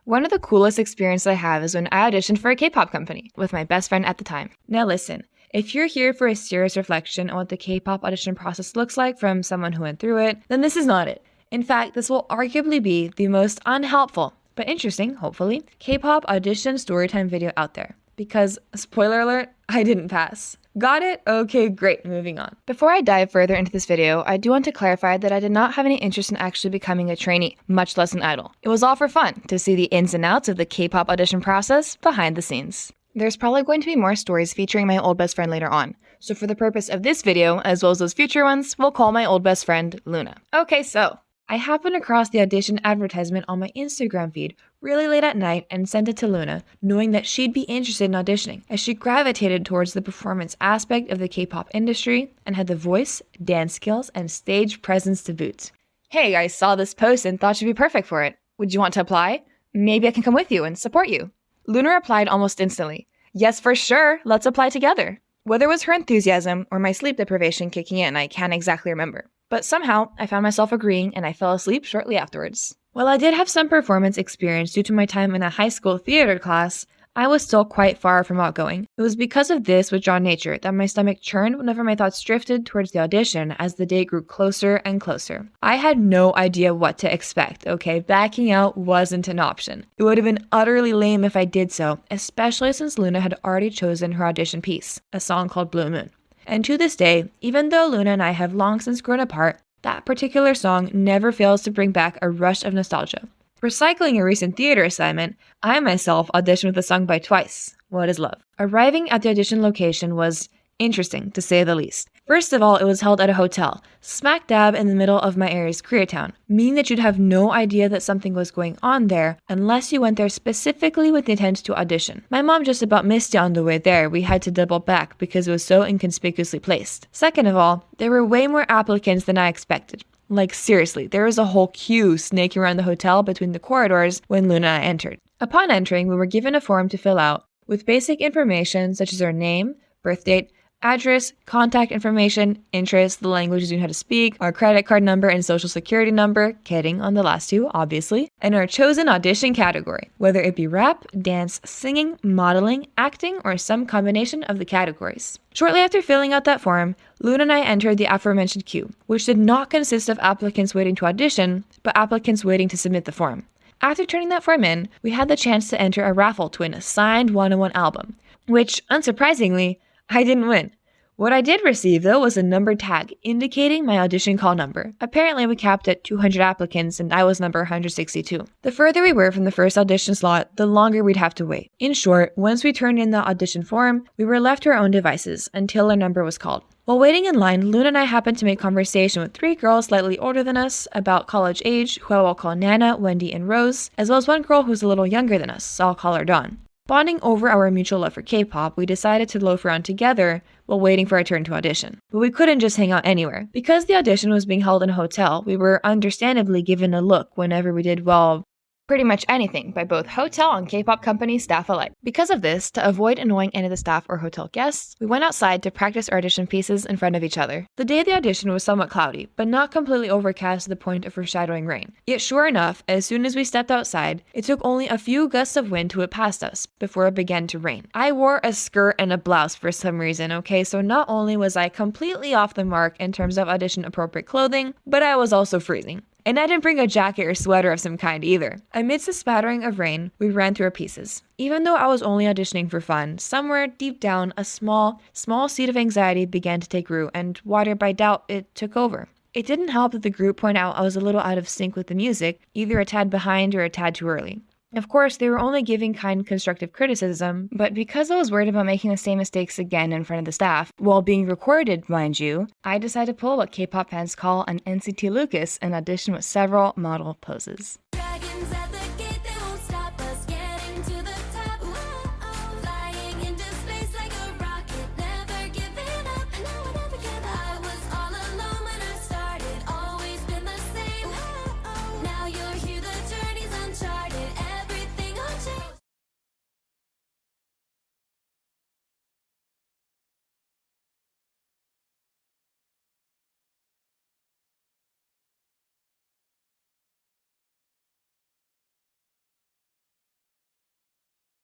One of the coolest experiences I have is when I auditioned for a K-pop company with my best friend at the time. Now listen, if you're here for a serious reflection on what the K-pop audition process looks like from someone who went through it, then this is not it. In fact, this will arguably be the most unhelpful, but interesting, hopefully, K-pop audition storytime video out there. Because, spoiler alert, I didn't pass. Got it? Okay, great, moving on. Before I dive further into this video, I do want to clarify that I did not have any interest in actually becoming a trainee, much less an idol. It was all for fun, to see the ins and outs of the K-pop audition process behind the scenes. There's probably going to be more stories featuring my old best friend later on, so for the purpose of this video, as well as those future ones, we'll call my old best friend Luna. Okay, so I happened across the audition advertisement on my Instagram feed really late at night and sent it to Luna, knowing that she'd be interested in auditioning, as she gravitated towards the performance aspect of the K-pop industry and had the voice, dance skills, and stage presence to boot. Hey, I saw this post and thought you'd be perfect for it. Would you want to apply? Maybe I can come with you and support you. Luna replied almost instantly, yes, for sure, let's apply together. Whether it was her enthusiasm or my sleep deprivation kicking in, I can't exactly remember. But somehow, I found myself agreeing and I fell asleep shortly afterwards. While I did have some performance experience due to my time in a high school theater class, I was still quite far from outgoing. It was because of this withdrawn nature that my stomach churned whenever my thoughts drifted towards the audition as the day grew closer and closer. I had no idea what to expect, okay? Backing out wasn't an option. It would have been utterly lame if I did so, especially since Luna had already chosen her audition piece, a song called Blue Moon. And to this day, even though Luna and I have long since grown apart, that particular song never fails to bring back a rush of nostalgia. Recycling a recent theater assignment, I myself auditioned with the song by Twice, What Is Love. Arriving at the audition location was interesting, to say the least. First of all, it was held at a hotel, smack dab in the middle of my area's Koreatown, meaning that you'd have no idea that something was going on there unless you went there specifically with the intent to audition. My mom just about missed it on the way there. We had to double back because it was so inconspicuously placed. Second of all, there were way more applicants than I expected. Like seriously, there was a whole queue snaking around the hotel between the corridors when Luna and I entered. Upon entering, we were given a form to fill out with basic information such as our name, birth date, address, contact information, interests, the languages you know how to speak, our credit card number and social security number, kidding on the last two, obviously, and our chosen audition category, whether it be rap, dance, singing, modeling, acting, or some combination of the categories. Shortly after filling out that form, Luna and I entered the aforementioned queue, which did not consist of applicants waiting to audition, but applicants waiting to submit the form. After turning that form in, we had the chance to enter a raffle to win a signed one-on-one album, which, unsurprisingly, I didn't win. What I did receive, though, was a numbered tag indicating my audition call number. Apparently, we capped at 200 applicants and I was number 162. The further we were from the first audition slot, the longer we'd have to wait. In short, once we turned in the audition form, we were left to our own devices until our number was called. While waiting in line, Luna and I happened to make conversation with 3 girls slightly older than us about college age, who I will call Nana, Wendy, and Rose, as well as one girl who's a little younger than us, so I'll call her Dawn. Bonding over our mutual love for K-pop, we decided to loaf around together while waiting for our turn to audition. But we couldn't just hang out anywhere. Because the audition was being held in a hotel, we were understandably given a look whenever we did, well, pretty much anything by both hotel and K-pop company staff alike. Because of this, to avoid annoying any of the staff or hotel guests, we went outside to practice our audition pieces in front of each other. The day of the audition was somewhat cloudy, but not completely overcast to the point of foreshadowing rain. Yet sure enough, as soon as we stepped outside, it took only a few gusts of wind to whip past us before it began to rain. I wore a skirt and a blouse for some reason, okay, so not only was I completely off the mark in terms of audition appropriate clothing, but I was also freezing. And I didn't bring a jacket or sweater of some kind either. Amidst the spattering of rain, we ran through our pieces. Even though I was only auditioning for fun, somewhere deep down, a small seed of anxiety began to take root, and watered by doubt, it took over. It didn't help that the group pointed out I was a little out of sync with the music, either a tad behind or a tad too early. Of course, they were only giving kind constructive criticism, but because I was worried about making the same mistakes again in front of the staff, while being recorded, mind you, I decided to pull what K-pop fans call an NCT Lucas and audition with several model poses.